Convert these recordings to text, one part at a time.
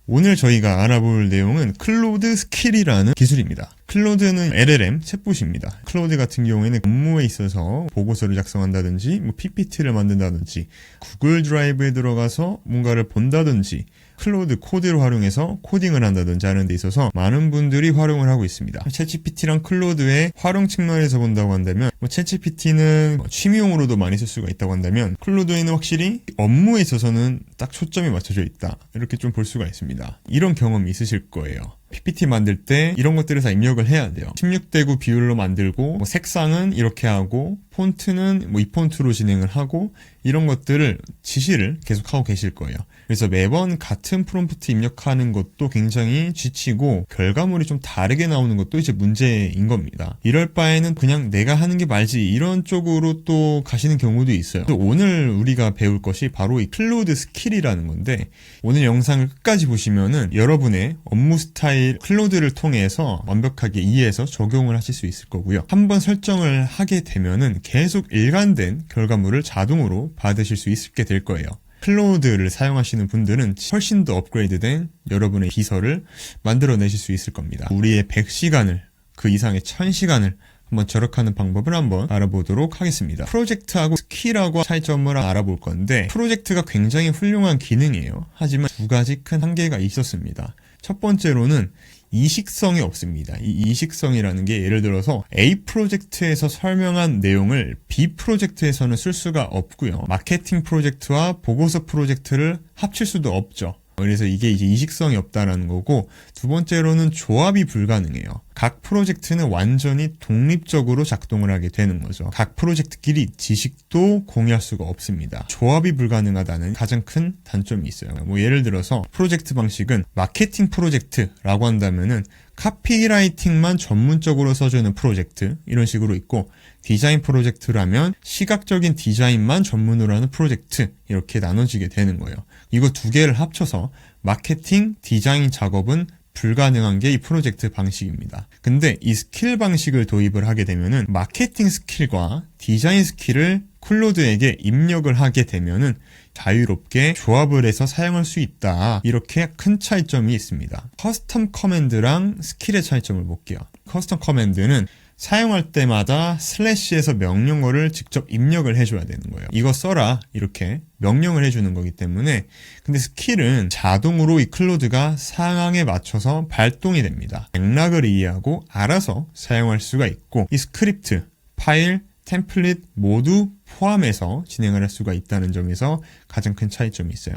오늘 저희가 알아볼 내용은 클로드 스킬이라는 기술입니다. 클로드는 LLM 챗봇입니다. 클로드 같은 경우에는 업무에 있어서 보고서를 작성한다든지 PPT를 만든다든지 구글 드라이브에 들어가서 뭔가를 본다든지 클로드 코드를 활용해서 코딩을 한다든지 하는 데 있어서 많은 분들이 활용을 하고 있습니다. 챗GPT랑 클로드의 활용 측면에서 본다고 한다면 챗GPT는 취미용으로도 많이 쓸 수가 있다고 한다면 클로드에는 확실히 업무에 있어서는 딱 초점이 맞춰져 있다. 이렇게 좀 볼 수가 있습니다. 이런 경험이 있으실 거예요. PPT 만들 때 이런 것들을 다 입력을 해야 돼요. 16:9 비율로 만들고 색상은 이렇게 하고 폰트는 이 폰트로 진행을 하고 이런 것들을 지시를 계속 하고 계실 거예요. 그래서 매번 같은 프롬프트 입력하는 것도 굉장히 지치고 결과물이 좀 다르게 나오는 것도 이제 문제인 겁니다. 이럴 바에는 그냥 내가 하는 게 말지 이런 쪽으로 또 가시는 경우도 있어요. 오늘 우리가 배울 것이 바로 이 클로드 스킬이라는 건데 오늘 영상을 끝까지 보시면은 여러분의 업무 스타일 클로드를 통해서 완벽하게 이해해서 적용을 하실 수 있을 거고요. 한번 설정을 하게 되면은 계속 일관된 결과물을 자동으로 받으실 수 있게 될 거예요. 클로드를 사용하시는 분들은 훨씬 더 업그레이드된 여러분의 비서를 만들어내실 수 있을 겁니다. 우리의 100시간을 그 이상의 1000시간을 한번 절약하는 방법을 한번 알아보도록 하겠습니다. 프로젝트하고 스킬하고 차이점을 알아볼 건데 프로젝트가 굉장히 훌륭한 기능이에요. 하지만 두 가지 큰 한계가 있었습니다. 첫 번째로는 이식성이 없습니다. 이 이식성이라는 게 예를 들어서 A 프로젝트에서 설명한 내용을 B 프로젝트에서는 쓸 수가 없고요. 마케팅 프로젝트와 보고서 프로젝트를 합칠 수도 없죠. 그래서 이게 이제 이식성이 없다라는 거고 두 번째로는 조합이 불가능해요. 각 프로젝트는 완전히 독립적으로 작동을 하게 되는 거죠. 각 프로젝트끼리 지식도 공유할 수가 없습니다. 조합이 불가능하다는 가장 큰 단점이 있어요. 예를 들어서 프로젝트 방식은 마케팅 프로젝트라고 한다면은 카피라이팅만 전문적으로 써주는 프로젝트 이런 식으로 있고 디자인 프로젝트라면 시각적인 디자인만 전문으로 하는 프로젝트 이렇게 나눠지게 되는 거예요. 이거 두 개를 합쳐서 마케팅, 디자인 작업은 불가능한 게 이 프로젝트 방식입니다. 근데 이 스킬 방식을 도입을 하게 되면은 마케팅 스킬과 디자인 스킬을 클로드에게 입력을 하게 되면은 자유롭게 조합을 해서 사용할 수 있다. 이렇게 큰 차이점이 있습니다. 커스텀 커맨드랑 스킬의 차이점을 볼게요. 커스텀 커맨드는 사용할 때마다 슬래시에서 명령어를 직접 입력을 해줘야 되는 거예요. 이거 써라 이렇게 명령을 해주는 거기 때문에 근데 스킬은 자동으로 이 클로드가 상황에 맞춰서 발동이 됩니다. 맥락을 이해하고 알아서 사용할 수가 있고 이 스크립트, 파일, 템플릿 모두 포함해서 진행을 할 수가 있다는 점에서 가장 큰 차이점이 있어요.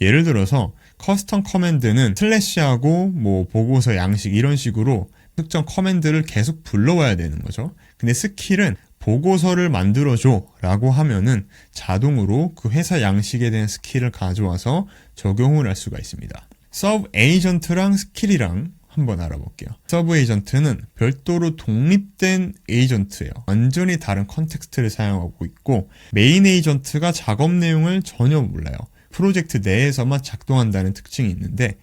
예를 들어서 커스텀 커맨드는 슬래시하고 보고서 양식 이런 식으로 특정 커맨드를 계속 불러와야 되는 거죠. 근데 스킬은 보고서를 만들어줘 라고 하면은 자동으로 그 회사 양식에 대한 스킬을 가져와서 적용을 할 수가 있습니다. 서브 에이전트랑 스킬이랑 한번 알아볼게요. 서브 에이전트는 별도로 독립된 에이전트예요. 완전히 다른 컨텍스트를 사용하고 있고 메인 에이전트가 작업 내용을 전혀 몰라요. 프로젝트 내에서만 작동한다는 특징이 있는데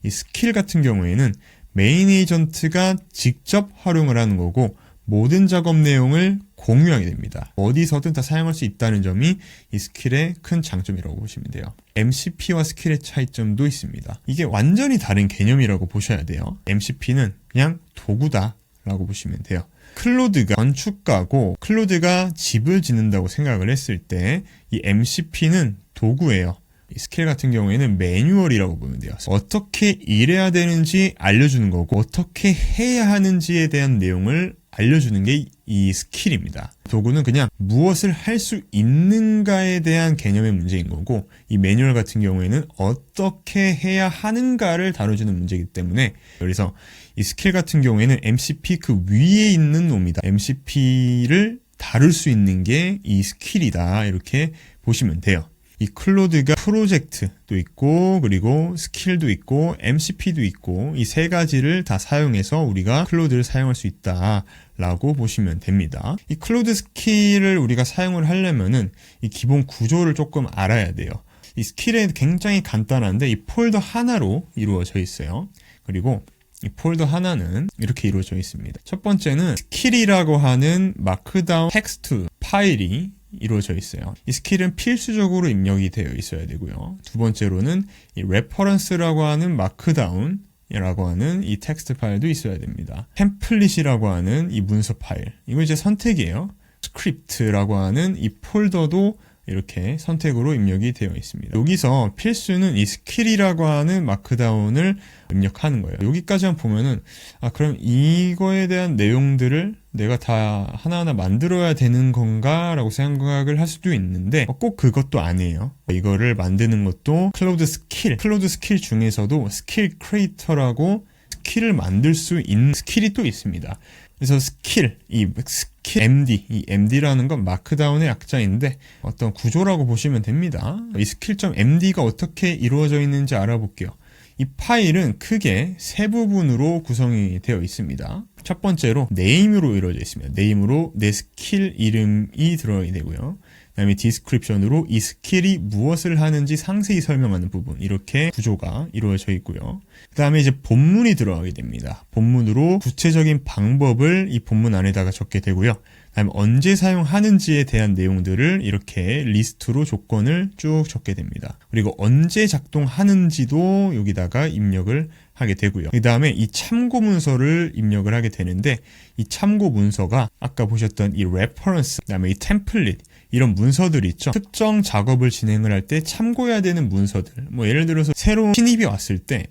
이 스킬 같은 경우에는 메인 에이전트가 직접 활용을 하는 거고 모든 작업 내용을 공유하게 됩니다. 어디서든 다 사용할 수 있다는 점이 이 스킬의 큰 장점이라고 보시면 돼요. MCP와 스킬의 차이점도 있습니다. 이게 완전히 다른 개념이라고 보셔야 돼요. MCP는 그냥 도구다 라고 보시면 돼요. 클로드가 건축가고 클로드가 집을 짓는다고 생각을 했을 때 이 MCP는 도구예요. 이 스킬 같은 경우에는 매뉴얼이라고 보면 돼요. 어떻게 일해야 되는지 알려주는 거고 어떻게 해야 하는지에 대한 내용을 알려주는 게 이 스킬입니다. 도구는 그냥 무엇을 할 수 있는가에 대한 개념의 문제인 거고 이 매뉴얼 같은 경우에는 어떻게 해야 하는가를 다뤄주는 문제이기 때문에 그래서 이 스킬 같은 경우에는 MCP 그 위에 있는 놈이다. MCP를 다룰 수 있는 게 이 스킬이다. 이렇게 보시면 돼요. 이 클로드가 프로젝트도 있고 그리고 스킬도 있고 MCP도 있고 이 세 가지를 다 사용해서 우리가 클로드를 사용할 수 있다라고 보시면 됩니다. 이 클로드 스킬을 우리가 사용을 하려면은 이 기본 구조를 조금 알아야 돼요. 이 스킬은 굉장히 간단한데 이 폴더 하나로 이루어져 있어요. 그리고 이 폴더 하나는 이렇게 이루어져 있습니다. 첫 번째는 스킬이라고 하는 마크다운 텍스트 파일이 이루어져 있어요. 이 스킬은 필수적으로 입력이 되어 있어야 되고요. 두 번째로는 이 레퍼런스라고 하는 마크다운 이라고 하는 이 텍스트 파일도 있어야 됩니다. 템플릿이라고 하는 이 문서 파일, 이거 이제 선택이에요. 스크립트라고 하는 이 폴더도 이렇게 선택으로 입력이 되어 있습니다. 여기서 필수는 이 스킬이라고 하는 마크다운을 입력하는 거예요. 여기까지만 보면은 그럼 이거에 대한 내용들을 내가 다 하나하나 만들어야 되는 건가 라고 생각을 할 수도 있는데 꼭 그것도 아니에요. 이거를 만드는 것도 클로드 스킬 중에서도 스킬 크리에이터라고 스킬을 만들 수 있는 스킬이 또 있습니다. 그래서 이 스킬 MD, 이 MD라는 건 마크다운의 약자인데 어떤 구조라고 보시면 됩니다. 이 스킬.md가 어떻게 이루어져 있는지 알아볼게요. 이 파일은 크게 세 부분으로 구성이 되어 있습니다. 첫 번째로 네임으로 이루어져 있습니다. 네임으로 내 스킬 이름이 들어야 되고요. 그 다음에 디스크립션으로 이 스킬이 무엇을 하는지 상세히 설명하는 부분, 이렇게 구조가 이루어져 있고요. 그 다음에 이제 본문이 들어가게 됩니다. 본문으로 구체적인 방법을 이 본문 안에다가 적게 되고요. 그 다음에 언제 사용하는지에 대한 내용들을 이렇게 리스트로 조건을 쭉 적게 됩니다. 그리고 언제 작동하는지도 여기다가 입력을 하게 되고요. 그 다음에 이 참고 문서를 입력을 하게 되는데 이 참고 문서가 아까 보셨던 이 레퍼런스, 그 다음에 이 템플릿, 이런 문서들이 있죠. 특정 작업을 진행을 할 때 참고해야 되는 문서들. 예를 들어서 새로운 신입이 왔을 때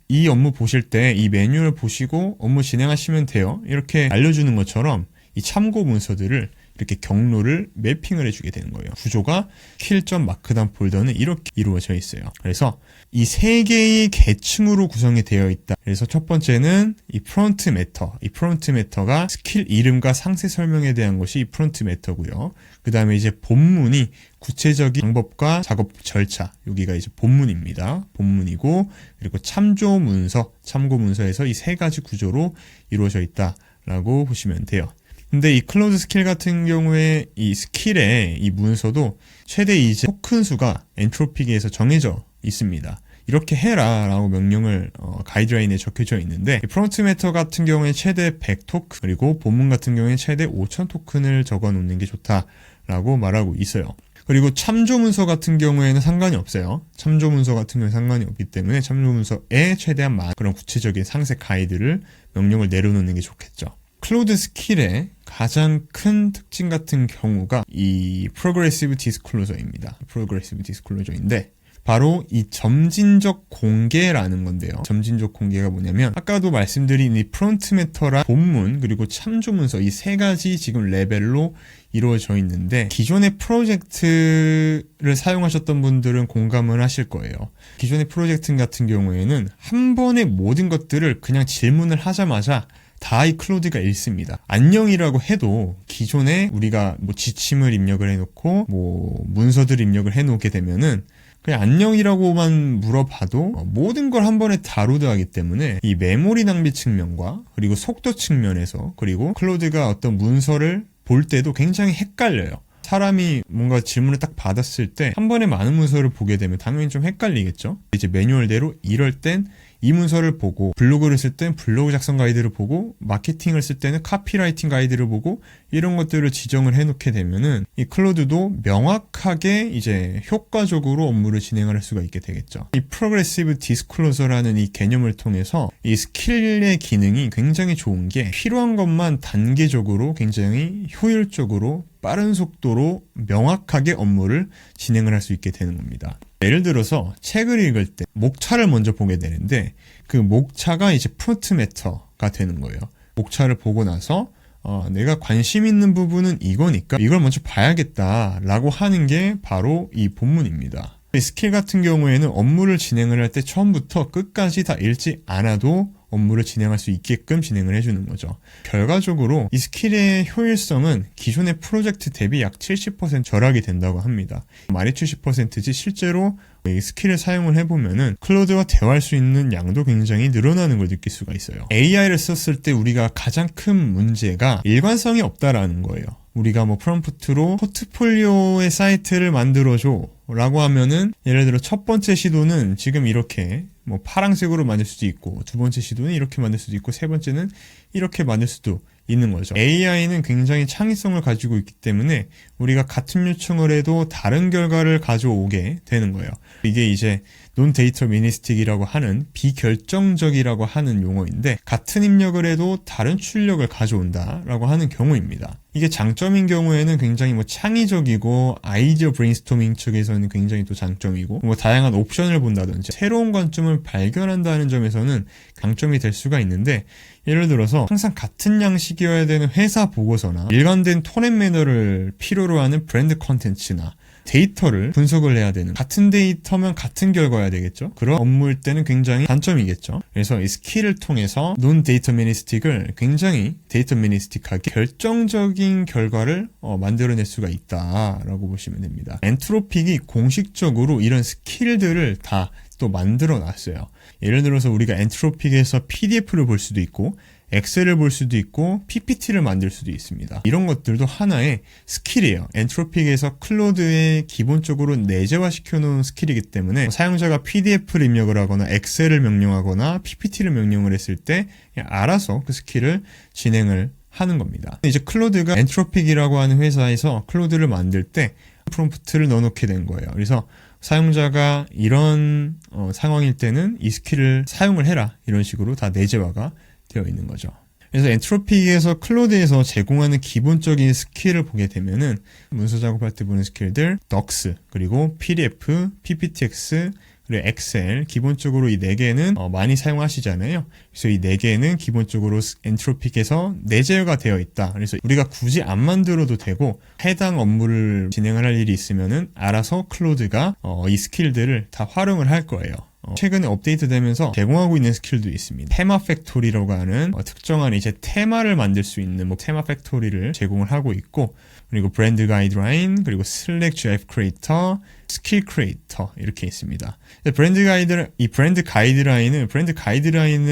이 업무 보실 때 이 매뉴얼 보시고 업무 진행하시면 돼요. 이렇게 알려주는 것처럼 이 참고 문서들을 이렇게 경로를 매핑을 해주게 되는 거예요. 구조가 킬.마크다운 폴더는 이렇게 이루어져 있어요. 그래서 이 세 개의 계층으로 구성이 되어 있다. 그래서 첫 번째는 이 프론트 매터. 이 프론트 매터가 스킬 이름과 상세 설명에 대한 것이 이 프론트 매터고요. 그 다음에 이제 본문이 구체적인 방법과 작업 절차. 여기가 이제 본문입니다. 본문이고, 그리고 참조 문서, 참고 문서에서 이 세 가지 구조로 이루어져 있다라고 보시면 돼요. 근데 이 클로드 스킬 같은 경우에 이 스킬의 이 문서도 최대 이제 토큰 수가 엔트로피기에서 정해져 있습니다. 이렇게 해라 라고 명령을 가이드라인에 적혀져 있는데 프론트 매터 같은 경우에 최대 100토큰 그리고 본문 같은 경우에 최대 5000 토큰을 적어 놓는 게 좋다라고 말하고 있어요. 그리고 참조 문서 같은 경우에는 상관이 없어요. 참조 문서 같은 경우에 상관이 없기 때문에 참조 문서에 최대한 많은 그런 구체적인 상세 가이드를 명령을 내려놓는 게 좋겠죠. 클로드 스킬의 가장 큰 특징 같은 경우가 이 프로그레시브 디스클로저입니다. 프로그레시브 디스클로저인데 바로 이 점진적 공개라는 건데요. 점진적 공개가 뭐냐면 아까도 말씀드린 이 프론트 매터랑 본문 그리고 참조 문서 이 세 가지 지금 레벨로 이루어져 있는데 기존의 프로젝트를 사용하셨던 분들은 공감을 하실 거예요. 기존의 프로젝트 같은 경우에는 한 번에 모든 것들을 그냥 질문을 하자마자 다 이 클로드가 읽습니다. 안녕이라고 해도 기존에 우리가 지침을 입력을 해놓고 문서들 입력을 해놓게 되면은 그냥 안녕이라고만 물어봐도 모든 걸 한 번에 다루드하기 때문에 이 메모리 낭비 측면과 그리고 속도 측면에서 그리고 클로드가 어떤 문서를 볼 때도 굉장히 헷갈려요. 사람이 뭔가 질문을 딱 받았을 때 한 번에 많은 문서를 보게 되면 당연히 좀 헷갈리겠죠. 이제 매뉴얼대로 이럴 땐 이 문서를 보고 블로그를 쓸 땐 블로그 작성 가이드를 보고 마케팅을 쓸 때는 카피라이팅 가이드를 보고 이런 것들을 지정을 해놓게 되면은 이 클로드도 명확하게 이제 효과적으로 업무를 진행을 할 수가 있게 되겠죠. 이 프로그레시브 디스클로저라는 이 개념을 통해서 이 스킬의 기능이 굉장히 좋은 게 필요한 것만 단계적으로 굉장히 효율적으로 빠른 속도로 명확하게 업무를 진행을 할 수 있게 되는 겁니다. 예를 들어서 책을 읽을 때 목차를 먼저 보게 되는데 그 목차가 이제 프론트 매터가 되는 거예요. 목차를 보고 나서 내가 관심 있는 부분은 이거니까 이걸 먼저 봐야겠다라고 하는 게 바로 이 본문입니다. 스킬 같은 경우에는 업무를 진행을 할 때 처음부터 끝까지 다 읽지 않아도 업무를 진행할 수 있게끔 진행을 해주는 거죠. 결과적으로 이 스킬의 효율성은 기존의 프로젝트 대비 약 70% 절약이 된다고 합니다. 말이 70%지 실제로 이 스킬을 사용을 해보면은 클로드와 대화할 수 있는 양도 굉장히 늘어나는 걸 느낄 수가 있어요. AI를 썼을 때 우리가 가장 큰 문제가 일관성이 없다라는 거예요. 우리가 프롬프트로 포트폴리오의 사이트를 만들어줘 라고 하면은 예를 들어 첫 번째 시도는 지금 이렇게 파랑색으로 만들 수도 있고 두 번째 시도는 이렇게 만들 수도 있고 세 번째는 이렇게 만들 수도 있는 거죠. AI는 굉장히 창의성을 가지고 있기 때문에 우리가 같은 요청을 해도 다른 결과를 가져오게 되는 거예요. 이게 이제 non-deterministic이라고 하는 비결정적이라고 하는 용어인데 같은 입력을 해도 다른 출력을 가져온다라고 하는 경우입니다. 이게 장점인 경우에는 굉장히 창의적이고 아이디어 브레인스토밍 측에서는 굉장히 또 장점이고 다양한 옵션을 본다든지 새로운 관점을 발견한다는 점에서는 강점이 될 수가 있는데 예를 들어서 항상 같은 양식이어야 되는 회사 보고서나 일관된 톤 앤 매너를 필요로 하는 브랜드 컨텐츠나 데이터를 분석을 해야 되는 같은 데이터면 같은 결과여야 되겠죠. 그런 업무일 때는 굉장히 단점이겠죠. 그래서 이 스킬을 통해서 non-deterministic을 굉장히 deterministic하게 결정적인 결과를 만들어낼 수가 있다라고 보시면 됩니다. 엔트로픽이 공식적으로 이런 스킬들을 다 또 만들어 놨어요. 예를 들어서 우리가 엔트로픽에서 PDF를 볼 수도 있고 엑셀을 볼 수도 있고 PPT를 만들 수도 있습니다. 이런 것들도 하나의 스킬이에요. 엔트로픽에서 클로드에 기본적으로 내재화 시켜놓은 스킬이기 때문에 사용자가 PDF를 입력을 하거나 엑셀을 명령하거나 PPT를 명령을 했을 때 그냥 알아서 그 스킬을 진행을 하는 겁니다. 이제 클로드가 엔트로픽이라고 하는 회사에서 클로드를 만들 때 프롬프트를 넣어놓게 된 거예요. 그래서 사용자가 이런 상황일 때는 이 스킬을 사용을 해라 이런 식으로 다 내재화가 되어 있는 거죠. 그래서 엔트로픽에서 클로드에서 제공하는 기본적인 스킬을 보게 되면은 문서 작업할 때 보는 스킬들 docs 그리고 PDF, PPTX 그리고 엑셀 기본적으로 이 4개는 많이 사용하시잖아요. 그래서 이 4개는 기본적으로 엔트로픽에서 내재화가 되어 있다. 그래서 우리가 굳이 안 만들어도 되고 해당 업무를 진행을 할 일이 있으면은 알아서 클로드가 이 스킬들을 다 활용을 할 거예요. 최근에 업데이트되면서 제공하고 있는 스킬도 있습니다. 테마 팩토리라고 하는 특정한 이제 테마를 만들 수 있는 테마 팩토리를 제공을 하고 있고 그리고 브랜드 가이드라인 그리고 슬랙 GIF 크리에이터 스킬 크리에이터 이렇게 있습니다. 이 브랜드 가이드라인을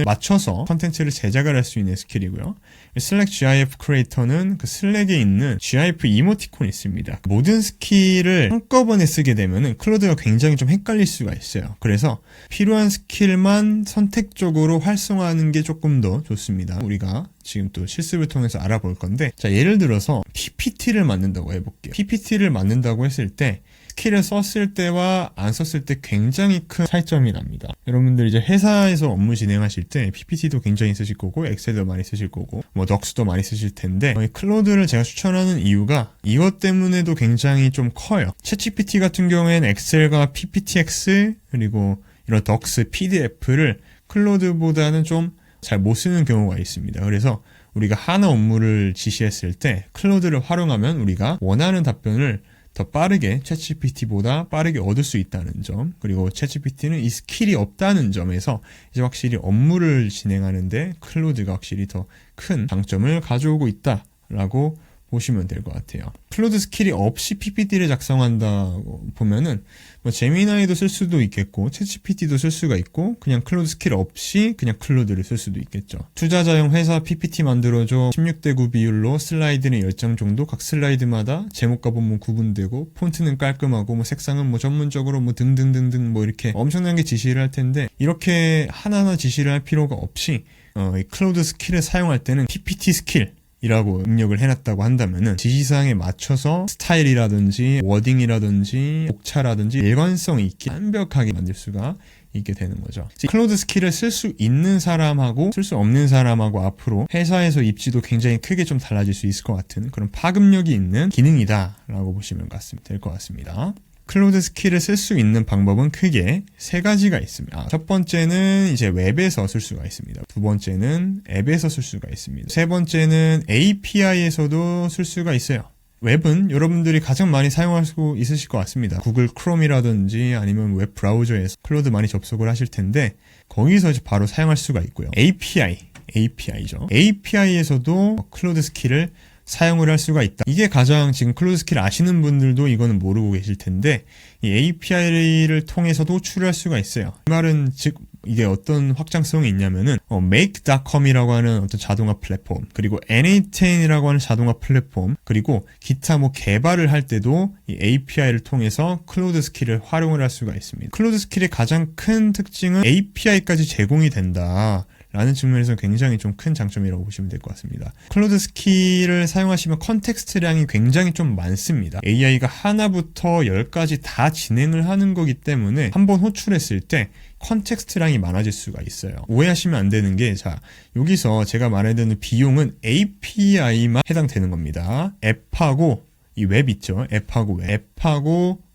맞춰서 컨텐츠를 제작을 할 수 있는 스킬이고요. 슬랙 GIF 크리에이터는 그 슬랙에 있는 GIF 이모티콘이 있습니다. 모든 스킬을 한꺼번에 쓰게 되면은 클로드가 굉장히 좀 헷갈릴 수가 있어요. 그래서 필요한 스킬만 선택적으로 활성화하는 게 조금 더 좋습니다. 우리가 지금 또 실습을 통해서 알아볼 건데 자 예를 들어서 PPT를 만든다고 해볼게요. PPT를 만든다고 했을 때 스킬을 썼을 때와 안 썼을 때 굉장히 큰 차이점이 납니다. 여러분들 이제 회사에서 업무 진행하실 때 PPT도 굉장히 쓰실 거고 엑셀도 많이 쓰실 거고 덕스도 많이 쓰실 텐데 이 클로드를 제가 추천하는 이유가 이것 때문에도 굉장히 좀 커요. 챗GPT 같은 경우에는 엑셀과 PPTX 그리고 이런 덕스, PDF를 클로드보다는 좀 잘 못 쓰는 경우가 있습니다. 그래서 우리가 하나 업무를 지시했을 때 클로드를 활용하면 우리가 원하는 답변을 더 빠르게 챗GPT보다 빠르게 얻을 수 있다는 점 그리고 챗GPT는 이 스킬이 없다는 점에서 이제 확실히 업무를 진행하는데 클로드가 확실히 더 큰 장점을 가져오고 있다라고 보시면 될 것 같아요. 클로드 스킬이 없이 PPT를 작성한다 보면은 제미나이도 쓸 수도 있겠고 챗GPT도 쓸 수가 있고 그냥 클로드 스킬 없이 그냥 클로드를 쓸 수도 있겠죠. 투자자용 회사 PPT 만들어줘 16:9 비율로 슬라이드는 10장 정도 각 슬라이드마다 제목과 본문 구분되고 폰트는 깔끔하고 색상은 전문적으로 등등등등 이렇게 엄청난 게 지시를 할 텐데 이렇게 하나하나 지시를 할 필요가 없이 이 클로드 스킬을 사용할 때는 PPT 스킬 이라고 입력을 해놨다고 한다면은 지시사항에 맞춰서 스타일이라든지 워딩이라든지 복차라든지 일관성 있게 완벽하게 만들 수가 있게 되는 거죠. 클로드 스킬을 쓸 수 있는 사람하고 쓸 수 없는 사람하고 앞으로 회사에서 입지도 굉장히 크게 좀 달라질 수 있을 것 같은 그런 파급력이 있는 기능이다라고 보시면 될 것 같습니다. 클로드 스킬을 쓸 수 있는 방법은 크게 3가지가 있습니다. 첫 번째는 이제 웹에서 쓸 수가 있습니다. 두 번째는 앱에서 쓸 수가 있습니다. 세 번째는 API에서도 쓸 수가 있어요. 웹은 여러분들이 가장 많이 사용할 수 있으실 것 같습니다. 구글 크롬이라든지 아니면 웹 브라우저에서 클로드 많이 접속을 하실 텐데 거기서 이제 바로 사용할 수가 있고요. API죠. API에서도 클로드 스킬을 사용을 할 수가 있다. 이게 가장 지금 클로드 스킬 아시는 분들도 이거는 모르고 계실 텐데 이 API를 통해서도 추리할 수가 있어요. 이 말은 즉 이게 어떤 확장성이 있냐면은 make.com이라고 하는 어떤 자동화 플랫폼 그리고 n8n이라고 하는 자동화 플랫폼 그리고 기타 개발을 할 때도 이 API를 통해서 클로드 스킬을 활용을 할 수가 있습니다. 클로드 스킬의 가장 큰 특징은 API까지 제공이 된다 라는 측면에서 굉장히 좀 큰 장점이라고 보시면 될 것 같습니다. 클로드 스킬을 사용하시면 컨텍스트량이 굉장히 좀 많습니다. AI가 하나부터 10까지 다 진행을 하는 거기 때문에 한번 호출했을 때 컨텍스트량이 많아질 수가 있어요. 오해하시면 안 되는 게, 자, 여기서 제가 말해드리는 비용은 API만 해당되는 겁니다. 앱하고 이 웹 있죠? 앱하고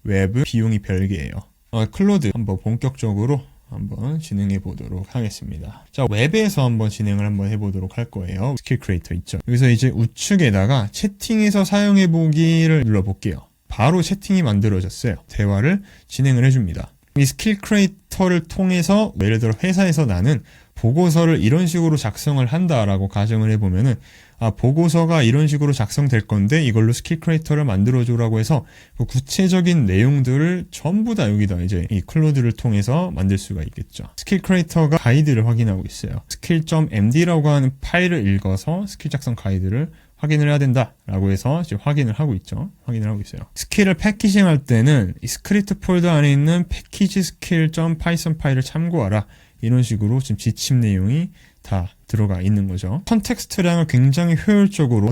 웹은 비용이 별개예요. 클로드 한번 본격적으로 한번 진행해 보도록 하겠습니다. 자, 웹에서 한번 진행을 한번 해보도록 할 거예요. 스킬 크리에이터 있죠. 여기서 이제 우측에다가 채팅에서 사용해 보기를 눌러볼게요. 바로 채팅이 만들어졌어요. 대화를 진행을 해줍니다. 이 스킬 크리에이터를 통해서 예를 들어 회사에서 나는 보고서를 이런 식으로 작성을 한다라고 가정을 해보면은, 보고서가 이런 식으로 작성될 건데 이걸로 스킬 크리에이터를 만들어줘라고 해서 그 구체적인 내용들을 전부 다 여기다 이제 이 클로드를 통해서 만들 수가 있겠죠. 스킬 크리에이터가 가이드를 확인하고 있어요. skill.md라고 하는 파일을 읽어서 스킬 작성 가이드를 확인을 해야 된다라고 해서 지금 확인을 하고 있어요. 스킬을 패키징 할 때는 이 스크립트 폴더 안에 있는 패키지 skill.python 파일을 참고하라. 이런 식으로 지금 지침 내용이 다 들어가 있는 거죠. 컨텍스트량을 굉장히 효율적으로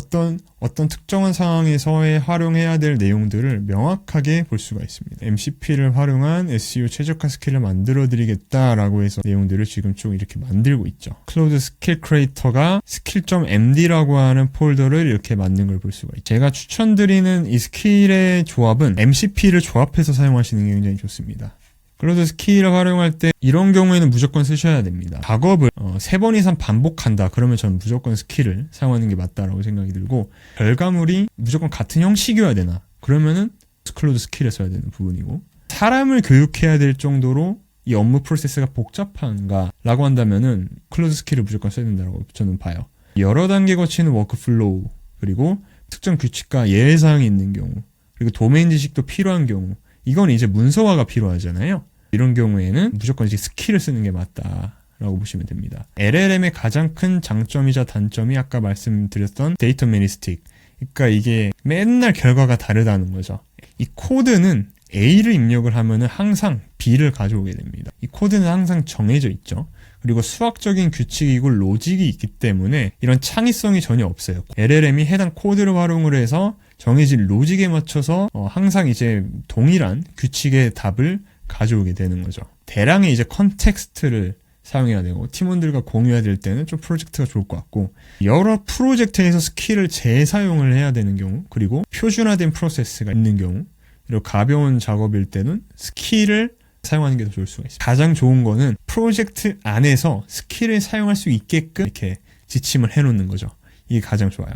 어떤 특정한 상황에서에 활용해야 될 내용들을 명확하게 볼 수가 있습니다. MCP를 활용한 SEO 최적화 스킬을 만들어 드리겠다라고 해서 내용들을 지금 쭉 이렇게 만들고 있죠. 클로드 스킬 크리에이터가 skill.md라고 하는 폴더를 이렇게 만든 걸 볼 수가 있죠. 제가 추천드리는 이 스킬의 조합은 MCP를 조합해서 사용하시는 게 굉장히 좋습니다. 클로드 스킬을 활용할 때 이런 경우에는 무조건 쓰셔야 됩니다. 작업을 3번 이상 반복한다. 그러면 저는 무조건 스킬을 사용하는 게 맞다라고 생각이 들고, 결과물이 무조건 같은 형식이어야 되나? 그러면은 클로드 스킬을 써야 되는 부분이고, 사람을 교육해야 될 정도로 이 업무 프로세스가 복잡한가? 라고 한다면은 클로드 스킬을 무조건 써야 된다고 저는 봐요. 여러 단계 거치는 워크플로우, 그리고 특정 규칙과 예외사항이 있는 경우, 그리고 도메인 지식도 필요한 경우, 이건 이제 문서화가 필요하잖아요. 이런 경우에는 무조건 이제 스킬을 쓰는 게 맞다라고 보시면 됩니다. LLM의 가장 큰 장점이자 단점이 아까 말씀드렸던 데이터미니스틱. 그러니까 이게 맨날 결과가 다르다는 거죠. 이 코드는 A를 입력을 하면은 항상 B를 가져오게 됩니다. 이 코드는 항상 정해져 있죠. 그리고 수학적인 규칙이고 로직이 있기 때문에 이런 창의성이 전혀 없어요. LLM이 해당 코드를 활용을 해서 정해진 로직에 맞춰서 항상 이제 동일한 규칙의 답을 가져오게 되는 거죠. 대량의 이제 컨텍스트를 사용해야 되고 팀원들과 공유해야 될 때는 좀 프로젝트가 좋을 것 같고, 여러 프로젝트에서 스킬을 재사용을 해야 되는 경우, 그리고 표준화된 프로세스가 있는 경우, 그리고 가벼운 작업일 때는 스킬을 사용하는 게 더 좋을 수가 있습니다. 가장 좋은 거는 프로젝트 안에서 스킬을 사용할 수 있게끔 이렇게 지침을 해놓는 거죠. 이게 가장 좋아요.